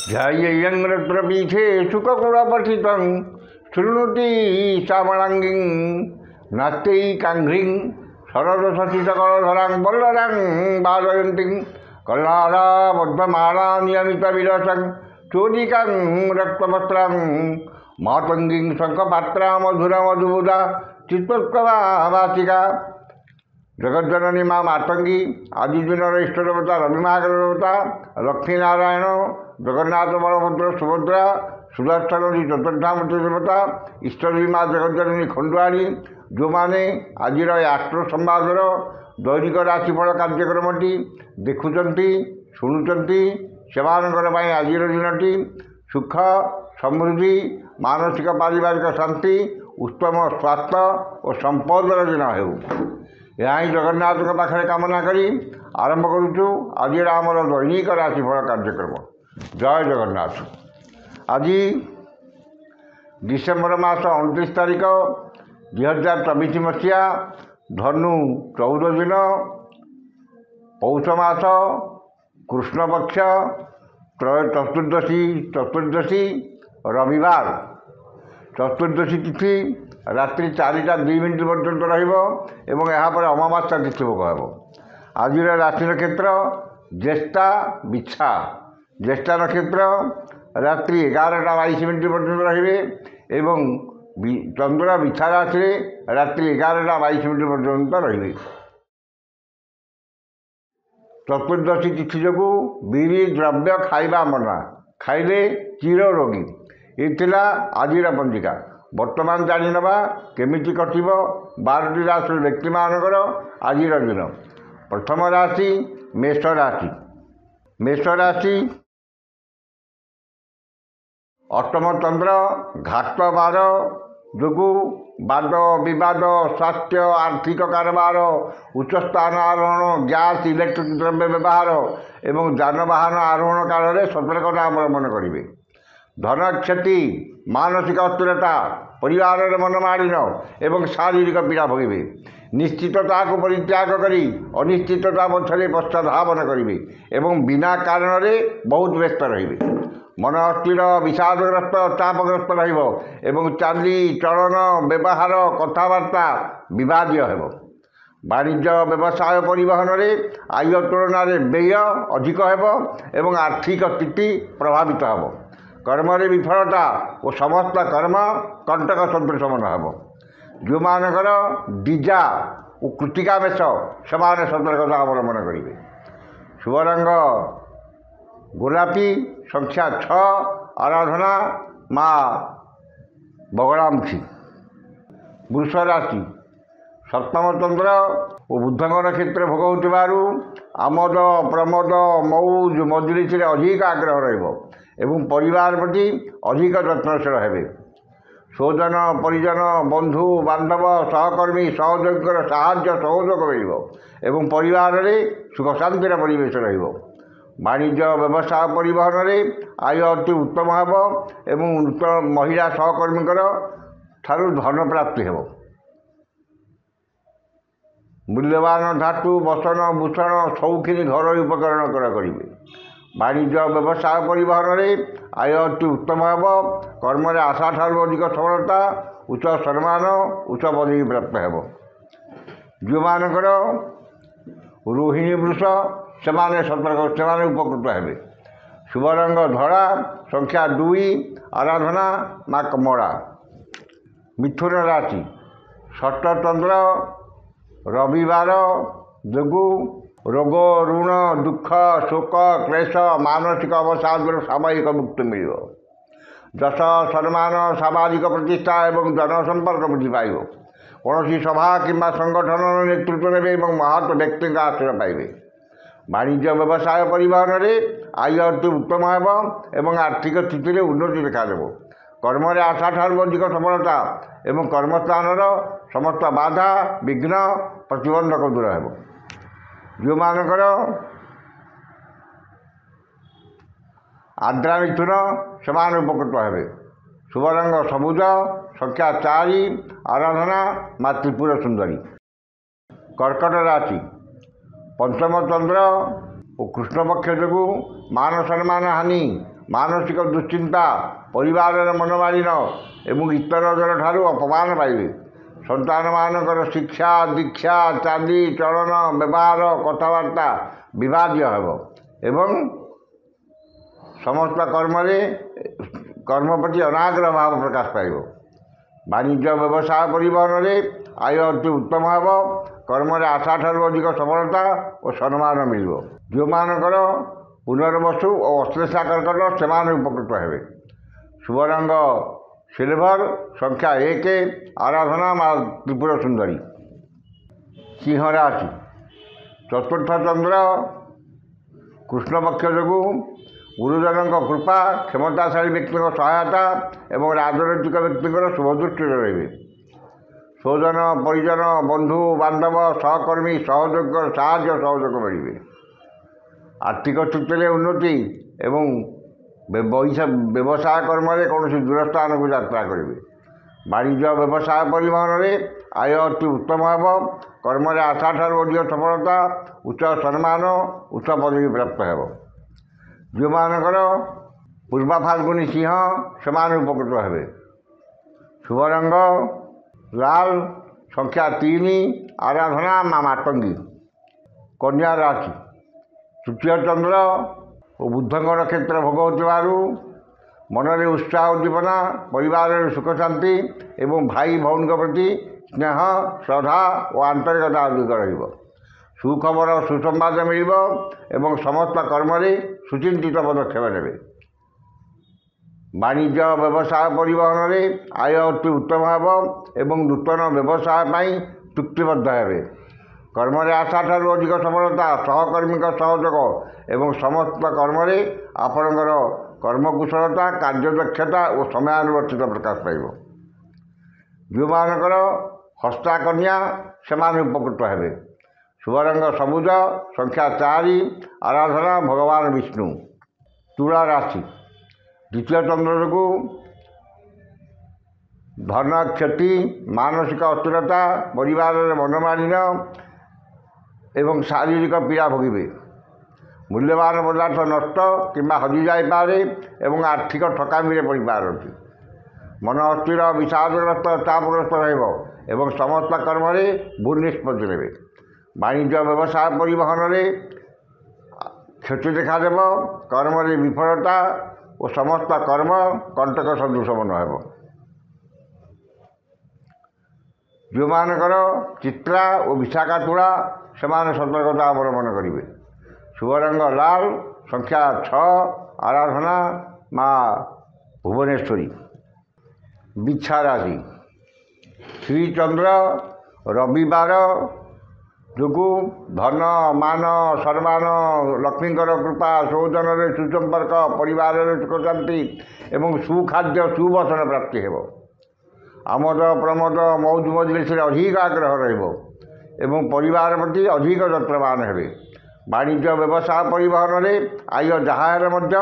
ध्यायेयंरत्रपीठे सुखगुणपठितं शृणुति श्यामलाङ्गीं नाट्यैकाङ्घ्रीं शरदशशितकरधरां वल्लरां वादयन्तीं कल्लाराबद्धमाला नियमितविलसं चोदिकां रक्तवस्त्रां मातङ्गीं शङ्खपात्रा मधुरमधुबुधा चित्तोत्कलावासिका। जगज्जननी माँ मातंगी आदि दिन इष्ट देवता रविमागर देवता लक्ष्मीनारायण जगन्नाथ बलभद्र सुभद्रा सुदर्शन चतुर्थामूर्ति देवता इष्टदेवी माँ जगज्जननी खंडुआणी जो मैंने आज आस्ट्रो संवादर दैनिक राशिफल कार्यक्रमटी देखुंट शुणुंट से आज दिनटी सुख समृद्धि मानसिक पारिवारिक शांति उत्तम स्वास्थ्य और संपदर दिन हो यहाँ जगन्नाथ पाखे कामना करी आरंभ करुचु आज आमर दैनिक राशिफल कार्यक्रम। जय जगन्नाथ। आज डिसेम्बर मास 29 तारिख 2024 मसीहा धनु 14 दिन पौष मास कृष्णपक्ष चतुर्दशी रविवार। चतुर्दशी तिथि रात्रि 4:02 पर्यंत रहा अमावास्या तिथि भोग हो। आज राशि नक्षत्र ज्येष्ठा बिछा। ज्येष्ठा नक्षत्र रात्रि 11:22 पर्यंत रे एवं चंद्र बिछा राशि रात्रि 11:22 पर्यंत रे। चतुर्दशी तिथि जो बीरी द्रव्य खाइबा मना खाइले चिर रोगी ये आज पंजिका। वर्तमान जाणीनवा केमिति कटिब 12टी राशि व्यक्ति मानकर आज दिन। प्रथम राशि मेष राशि। मेष राशि अष्टम चंद्र घात बार जो वाद विवाद स्वास्थ्य आर्थिक कारोबार उच्च स्थान आरोहण गैस इलेक्ट्रिक द्रव्य व्यवहार एवं जानवाहन आरोहण काल में सतर्कता अवलंबन करेंगे। धन क्षति मानसिक अस्थिरता परिवार मनमालिन एवं शारीरिक पीड़ा भोगे। निश्चितता को परित्याग करी अनिश्चितता मध्य पश्चाधावन करेंगे एवं बिना कारण बहुत व्यस्त रे। मन अस्थिर विषादग्रस्त चापग्रस्त एवं चाली चलन व्यवहार कथबार्ता विवादीय हो। वाणिज्य व्यवसाय परिवहन में आय तुलन में व्यय अधिक हो आर्थिक स्थिति प्रभावित हो। कर्म विफलता और समस्त कर्म कंटक सदृश मन हो। जो मानकर डीजा और कृतिका मेष से सतर्कता अवलंबन करेंगे। शुभ रंग गोलापी संख्या 6 आराधना माँ बगलामुखी। वृष राशि सप्तम चंद्र और बुधंग नक्षत्र भोग होतिबारु आमद प्रमोद मौज मजलिस अधिक आग्रह एवं परिवार प्रति अधिक यत्नशील हेबे। स्वजन परिजन बंधु बांधव सहकर्मी सहयोगी साहाय्य सहयोग मिल एवं परिवार में सुख शांतिर परिवेश रहिबो। वाणिज्य व्यवसाय परिवहन में आय अति उत्तम हो एवं उत्तम महिला सहकर्मी ठारू धन प्राप्ति हो। मूल्यवान धातु बसन भूषण शौखिनी घर उपकरण करेंगे। वाणिज्य व्यवसाय परिवहन में आय अति उत्तम हो। कर्म आशा ठारू अधिक सफलता उच्च सम्मान उच्च पदवी प्राप्त हो। जो मानकर रोहिणी वृष से सतर्क से उपकृत हे। शुभ रंग धड़ा संख्या 2 आराधना माँ कमला। मिथुन राशि षष्ठ चंद्र रविवार जो रोग ऋण दुख शोक क्लेश मानसिक अवसाद सामयिक मुक्ति मिल। जश सम्मान सामाजिक प्रतिष्ठा एवं जनसंपर्क वृद्धि पाइब। कौन सभा कि संगठन नेतृत्व ने महत्व व्यक्ति का आश्रय पाइबे। वाणिज्य व्यवसाय परिवहन में आय अति उत्तम हो आर्थिक स्थिति में उन्नति देखा। कर्म आशा ठारू अधिक सफलता एवं कर्मस्थान समस्त बाधा विघ्न प्रतिबंधक दूर हो। जो मानकर आद्रा मिथुन से उपकृत हे। शुभ रंग सबुज संख्या 4 आराधना माँ त्रिपुर सुंदरी। कर्कट राशि पंचम चंद्र और कृष्णपक्ष जो मान सम्मान हानि ମାନସିକ ଦୁଶ୍ଚିନ୍ତା, ପରିବାରର ମନମାଳିନ ଏବଂ ଇତରଜନ ଠାରୁ ଅପମାନ ପାଇବେ। ସନ୍ତାନମାନଙ୍କର ଶିକ୍ଷା, ଦୀକ୍ଷା, ଚାଲି ଚଳନ, ବ୍ୟବହାର, କଥାବାର୍ତ୍ତା ବିବାଦୀୟ ହେବ ଏବଂ ସମସ୍ତ କର୍ମ ପ୍ରତି ଅନାଗ୍ରହ ଭାବ ପ୍ରକାଶ ପାଇବ। ବାଣିଜ୍ୟ, ବ୍ୟବସାୟ, ପରିବହନରେ ଆୟ ଅତି ଉତ୍ତମ ହେବ। କର୍ମରେ ଆଶାଠାରୁ ଅଧିକ ସଫଳତା ଓ ସମ୍ମାନ ମିଳିବ। ଯେଉଁମାନଙ୍କର ପୁନର୍ବସୁ ଓ ଅଶ୍ଳେଷା କର୍କଟ ସେମାନେ ଉପକୃତ ହେବେ। ଶୁଭ ରଙ୍ଗ ସିଲଭର, ସଂଖ୍ୟା 1, ଆରାଧନା ମା ତ୍ରିପୁର ସୁନ୍ଦରୀ। ସିଂହ ରାଶି, ଚତୁର୍ଥ ଚନ୍ଦ୍ର କୃଷ୍ଣପକ୍ଷ ଯୋଗୁଁ ଗୁରୁଜନଙ୍କ କୃପା, କ୍ଷମତାଶାଳୀ ବ୍ୟକ୍ତିଙ୍କ ସହାୟତା ଏବଂ ରାଜନୈତିକ ବ୍ୟକ୍ତିଙ୍କର ଶୁଭଦୃଷ୍ଟିରେ ରହିବେ। ସ୍ୱଜନ, ପରିଜନ, ବନ୍ଧୁ ବାନ୍ଧବ, ସହକର୍ମୀ, ସାହାଯ୍ୟ ସହଯୋଗ ମିଳିବେ। ଆର୍ଥିକ ସ୍ଥିତିରେ ଉନ୍ନତି ଏବଂ ବ୍ୟବସାୟ କର୍ମରେ କୌଣସି ଦୂର ସ୍ଥାନକୁ ଯାତ୍ରା କରିବେ। ବାଣିଜ୍ୟ, ବ୍ୟବସାୟ, ପରିବହନରେ ଆୟ ଅତି ଉତ୍ତମ ହେବ। କର୍ମରେ ଆଶାଠାରୁ ଅଧିକ ସଫଳତା, ଉଚ୍ଚ ସମ୍ମାନ, ଉଚ୍ଚ ପଦବୀ ପ୍ରାପ୍ତ ହେବ। ଯେଉଁମାନଙ୍କର ପୂର୍ବ ଫାଲ୍ଗୁନୀ ସିଂହ ସେମାନେ ଉପକୃତ ହେବେ। ଶୁଭ ରଙ୍ଗ ଲାଲ, ସଂଖ୍ୟା 3, ଆରାଧନା ମା ମାତଙ୍ଗୀ। କନ୍ୟା ରାଶି, ତୃତୀୟ ଚନ୍ଦ୍ର ଓ ବୁଧଙ୍କ ନକ୍ଷତ୍ର ଭୋଗ ହେଉଥିବାରୁ ମନରେ ଉତ୍ସାହ, ଉଦ୍ଦୀପନା, ପରିବାରରେ ସୁଖ ଶାନ୍ତି ଏବଂ ଭାଇ ଭଉଣୀଙ୍କ ପ୍ରତି ସ୍ନେହ, ଶ୍ରଦ୍ଧା ଓ ଆନ୍ତରିକତା ଅଧିକ ରହିବ। ସୁଖବର, ସୁସମ୍ବାଦ ମିଳିବ ଏବଂ ସମସ୍ତ କର୍ମରେ ସୁଚିନ୍ତିତ ପଦକ୍ଷେପ ନେବେ। ବାଣିଜ୍ୟ, ବ୍ୟବସାୟ, ପରିବହନରେ ଆୟ ଅତି ଉତ୍ତମ ହେବ ଏବଂ ନୂତନ ବ୍ୟବସାୟ ପାଇଁ ଚୁକ୍ତିବଦ୍ଧ ହେବେ। କର୍ମରେ ଆଶାଠାରୁ ଅଧିକ ସଫଳତା, ସହକର୍ମୀଙ୍କ ସହଯୋଗ ଏବଂ ସମସ୍ତ କର୍ମରେ ଆପଣଙ୍କର କର୍ମକୁଶଳତା, କାର୍ଯ୍ୟଦକ୍ଷତା ଓ ସମୟାନୁବର୍ତ୍ତିତ ପ୍ରକାଶ ପାଇବ। ଯେଉଁମାନଙ୍କର ହସ୍ତା କନ୍ୟା ସେମାନେ ଉପକୃତ ହେବେ। ଶୁଭ ରଙ୍ଗ ସବୁଜ, ସଂଖ୍ୟା 4, ଆରାଧନା ଭଗବାନ ବିଷ୍ଣୁ। ତୁଳା ରାଶି, ଦ୍ୱିତୀୟ ଚନ୍ଦ୍ର ଯୋଗୁଁ ଧନ କ୍ଷତି, ମାନସିକ ଅସ୍ଥିରତା, ପରିବାରରେ ମନମାଳିନ ଏବଂ ଶାରୀରିକ ପୀଡ଼ା ଭୋଗିବେ। ମୂଲ୍ୟବାନ ପଦାର୍ଥ ନଷ୍ଟ କିମ୍ବା ହଜିଯାଇପାରେ ଏବଂ ଆର୍ଥିକ ଠକାମିରେ ପଡ଼ିପାରନ୍ତି। ମନ ଅସ୍ଥିର, ବିଷାଦଗ୍ରସ୍ତ, ଚାପଗ୍ରସ୍ତ ରହିବ ଏବଂ ସମସ୍ତ କର୍ମରେ ଭୁଲ ନିଷ୍ପତ୍ତି ନେବେ। ବାଣିଜ୍ୟ, ବ୍ୟବସାୟ, ପରିବହନରେ କ୍ଷତି ଦେଖାଦେବ। କର୍ମରେ ବିଫଳତା ଓ ସମସ୍ତ କର୍ମ କଣ୍ଟକ ସଦୃଶ ମନ ହେବ। ଯେଉଁମାନଙ୍କର ଚିତ୍ରା ଓ ବିଶାଖା ତୁଳା ସେମାନେ ସତର୍କତା ଅବଲମ୍ବନ କରିବେ। ଶୁଭ ରଙ୍ଗ ଲାଲ, ସଂଖ୍ୟା 6, ଆରାଧନା ମା ଭୁବନେଶ୍ୱରୀ। ବିଛା ରାଶି, ଶ୍ରୀଚନ୍ଦ୍ର ରବିବାର ଯୋଗୁଁ ଧନ, ମାନ, ସମ୍ମାନ, ଲକ୍ଷ୍ମୀଙ୍କର କୃପା, ସୌଜନ୍ୟରେ ସୁସମ୍ପର୍କ, ପରିବାରରେ ସୁଖ ଶାନ୍ତି ଏବଂ ସୁଖାଦ୍ୟ, ସୁବସନ ପ୍ରାପ୍ତି ହେବ। ଆମୋଦ ପ୍ରମୋଦ, ମୌଜ ମଜଲିସରେ ଅଧିକ ଆଗ୍ରହ ରହିବ ଏବଂ ପରିବାର ପ୍ରତି ଅଧିକ ଯତ୍ନବାନ ହେବେ। ବାଣିଜ୍ୟ, ବ୍ୟବସାୟ, ପରିବହନରେ ଆୟ ଯାହା ହେଲେ ମଧ୍ୟ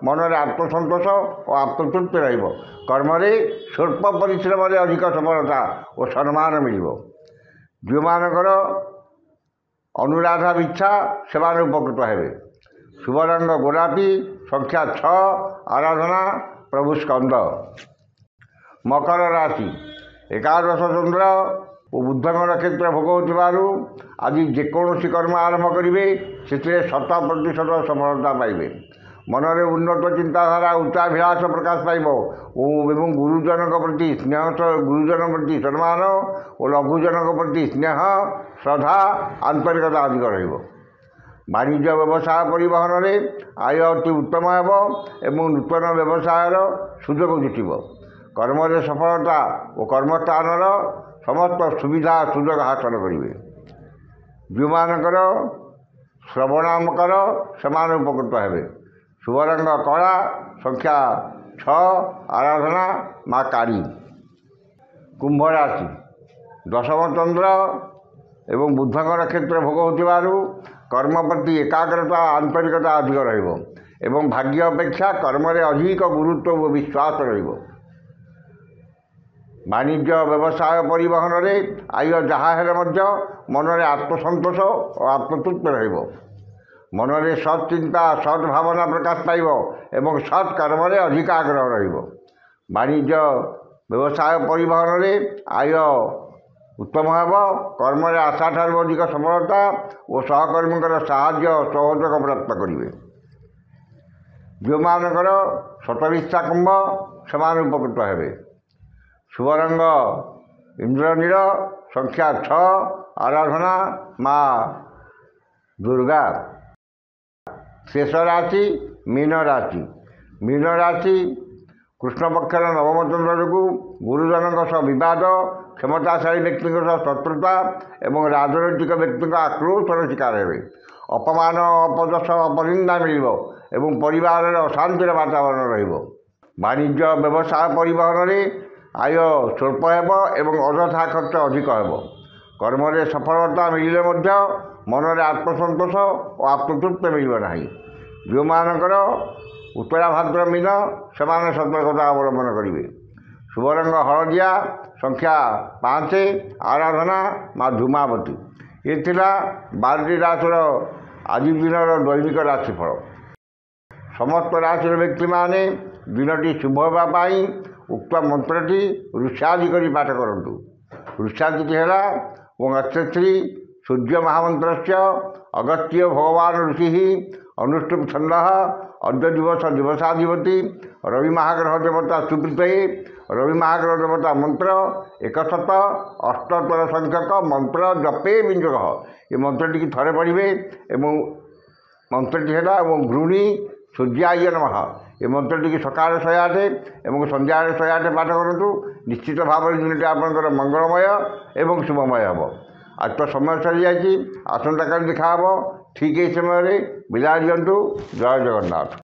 ମନରେ ଆତ୍ମସନ୍ତୋଷ ଓ ଆତ୍ମତୃପ୍ତି ରହିବ। କର୍ମରେ ସ୍ୱଳ୍ପ ପରିଶ୍ରମରେ ଅଧିକ ସଫଳତା ଓ ସମ୍ମାନ ମିଳିବ। ଯେଉଁମାନଙ୍କର ଅନୁରାଧା ବିଚ୍ଛା ସେମାନେ ଉପକୃତ ହେବେ। ଶୁଭ ରଙ୍ଗ ଗୋଲାପୀ, ସଂଖ୍ୟା 6, ଆରାଧନା ପ୍ରଭୁ ସ୍କନ୍ଦ। ମକର ରାଶି, ଏକାଦଶ ଚନ୍ଦ୍ର ଓ ବୁଧଙ୍କ ନକ୍ଷତ୍ର ଭୋଗ ହେଉଥିବାରୁ ଆଜି ଯେକୌଣସି କର୍ମ ଆରମ୍ଭ କରିବେ ସେଥିରେ 100% ସଫଳତା ପାଇବେ। ମନରେ ଉନ୍ନତ ଚିନ୍ତାଧାରା, ଉଚ୍ଚାଭିଳାଷ ପ୍ରକାଶ ପାଇବ ଏବଂ ଗୁରୁଜନଙ୍କ ପ୍ରତି ସମ୍ମାନ ଓ ଲଘୁଜନଙ୍କ ପ୍ରତି ସ୍ନେହ, ଶ୍ରଦ୍ଧା, ଆନ୍ତରିକତା ଅଧିକ ରହିବ। ବାଣିଜ୍ୟ, ବ୍ୟବସାୟ, ପରିବହନରେ ଆୟ ଅତି ଉତ୍ତମ ହେବ ଏବଂ ନୂତନ ବ୍ୟବସାୟର ସୁଯୋଗ ଜୁଟିବ। କର୍ମରେ ସଫଳତା ଓ କର୍ମସ୍ଥାନର ସମସ୍ତ ସୁବିଧା ସୁଯୋଗ ହାସଲ କରିବେ। ଯେଉଁମାନଙ୍କର ଶ୍ରବଣାମକର ସେମାନେ ଉପକୃତ ହେବେ। ଶୁଭ ରଙ୍ଗ କଳା, ସଂଖ୍ୟା 6, ଆରାଧନା ମା କାଳୀ। କୁମ୍ଭ ରାଶି, ଦଶମ ଚନ୍ଦ୍ର ଏବଂ ବୁଧଙ୍କ ନକ୍ଷତ୍ର ଭୋଗ ହେଉଥିବାରୁ କର୍ମ ପ୍ରତି ଏକାଗ୍ରତା, ଆନ୍ତରିକତା ଅଧିକ ରହିବ ଏବଂ ଭାଗ୍ୟ ଅପେକ୍ଷା କର୍ମରେ ଅଧିକ ଗୁରୁତ୍ୱ ଓ ବିଶ୍ୱାସ ରହିବ। ବାଣିଜ୍ୟ, ବ୍ୟବସାୟ, ପରିବହନରେ ଆୟ ଯାହା ହେଲେ ମଧ୍ୟ ମନରେ ଆତ୍ମସନ୍ତୋଷ ଓ ଆତ୍ମତୃପ୍ତି ରହିବ। ମନରେ ସତ୍ ଚିନ୍ତା ସତ୍ ଭାବନା ପ୍ରକାଶ ପାଇବ ଏବଂ ସତ୍ କର୍ମରେ ଅଧିକ ଆଗ୍ରହ ରହିବ। ବାଣିଜ୍ୟ ବ୍ୟବସାୟ ପରିବହନରେ ଆୟ ଉତ୍ତମ ହେବ। କର୍ମରେ ଆଶାଠାରୁ ଅଧିକ ସଫଳତା ଓ ସହକର୍ମୀଙ୍କର ସାହାଯ୍ୟ ସହଯୋଗ ପ୍ରାପ୍ତ କରିବେ। ଯେଉଁମାନଙ୍କର ଶତବିଶା କୁମ୍ଭ ସେମାନେ ଉପକୃତ ହେବେ। ଶୁଭ ରଙ୍ଗ ଇନ୍ଦ୍ରନୀଳ, ସଂଖ୍ୟା 6, ଆରାଧନା ମା ଦୁର୍ଗା। ଶେଷ ରାଶି ମୀନ ରାଶି। ମୀନ ରାଶି କୃଷ୍ଣପକ୍ଷର ନବମ ଚନ୍ଦ୍ର ଯୋଗୁଁ ଗୁରୁଜନଙ୍କ ସହ ବିବାଦ, କ୍ଷମତାଶାଳୀ ବ୍ୟକ୍ତିଙ୍କ ସହ ଶତ୍ରୁତା ଏବଂ ରାଜନୈତିକ ବ୍ୟକ୍ତିଙ୍କ ଆକ୍ରୋଶର ଶିକାର ହେବେ। ଅପମାନ, ଅପଯଶ, ଅପନିନ୍ଦା ମିଳିବ ଏବଂ ପରିବାରରେ ଅଶାନ୍ତିର ବାତାବରଣ ରହିବ। ବାଣିଜ୍ୟ ବ୍ୟବସାୟ ପରିବହନରେ ଆୟ ସ୍ୱଳ୍ପ ହେବ ଏବଂ ଅଯଥା ଖର୍ଚ୍ଚ ଅଧିକ ହେବ। କର୍ମରେ ସଫଳତା ମିଳିଲେ ମଧ୍ୟ ମନରେ ଆତ୍ମସନ୍ତୋଷ ଓ ଆତ୍ମତୃପ୍ତି ମିଳିବ ନାହିଁ। ଯେଉଁମାନଙ୍କର ଉତ୍ତରା ଭାଦ୍ର ମୀନ ସେମାନେ ସତର୍କତା ଅବଲମ୍ବନ କରିବେ। ଶୁଭ ରଙ୍ଗ ହଳଦିଆ, ସଂଖ୍ୟା 5, ଆରାଧନା ମା ଧୂମାବତୀ। ଏ ଥିଲା 12ଟି ରାଶିର ଆଜି ଦିନର ଦୈନିକ ରାଶିଫଳ। ସମସ୍ତ ରାଶିର ବ୍ୟକ୍ତିମାନେ ଦିନଟି ଶୁଭ ହେବା ପାଇଁ ଉକ୍ତ ମନ୍ତ୍ରଟି ଋଷାଦି କରି ପାଠ କରନ୍ତୁ। ଋଷାଦିଟି ହେଲା ଓଁ ଅଚ୍ଛତ୍ରୀ ସୂର୍ଯ୍ୟ ମହାମନ୍ତ୍ରସ୍ୟ ଅଗସ୍ତ୍ୟ ଭଗବାନ ଋଷି ଅନୁଷ୍ଠୁପ ଛନ୍ଦ ଅଦ୍ୟ ଦିବସ ଦିବସାଧିପତି ରବି ମହାଗ୍ରହ ଦେବତା ସୁପ୍ରୀତୟେ। ରବି ମହାଗ୍ରହ ଦେବତା ମନ୍ତ୍ର 178 ସଂଖ୍ୟକ ମନ୍ତ୍ର ଜପେ ବିନିଯୋଗ। ଏ ମନ୍ତ୍ରଟିକି ଥରେ ପଢ଼ିବେ ଏବଂ ମନ୍ତ୍ରଟି ହେଲା ଏବଂ ଗୃହିଣୀ ସୂର୍ଯ୍ୟାୟ ନମଃ। ଏ ମନ୍ତ୍ରଟିକି ସକାଳେ 108 ଏବଂ ସନ୍ଧ୍ୟାରେ 108 ପାଠ କରନ୍ତୁ। ନିଶ୍ଚିତ ଭାବରେ ଦିନଟି ଆପଣଙ୍କର ମଙ୍ଗଳମୟ ଏବଂ ଶୁଭମୟ ହେବ। ଆଜି ତ ସମୟ ସରିଯାଇଛି। ଆସନ୍ତାକାଲି ଦେଖା ହେବ ଠିକ୍ ଏହି ସମୟରେ। ବିଦାୟ ଦିଅନ୍ତୁ। ଜୟ ଜଗନ୍ନାଥ।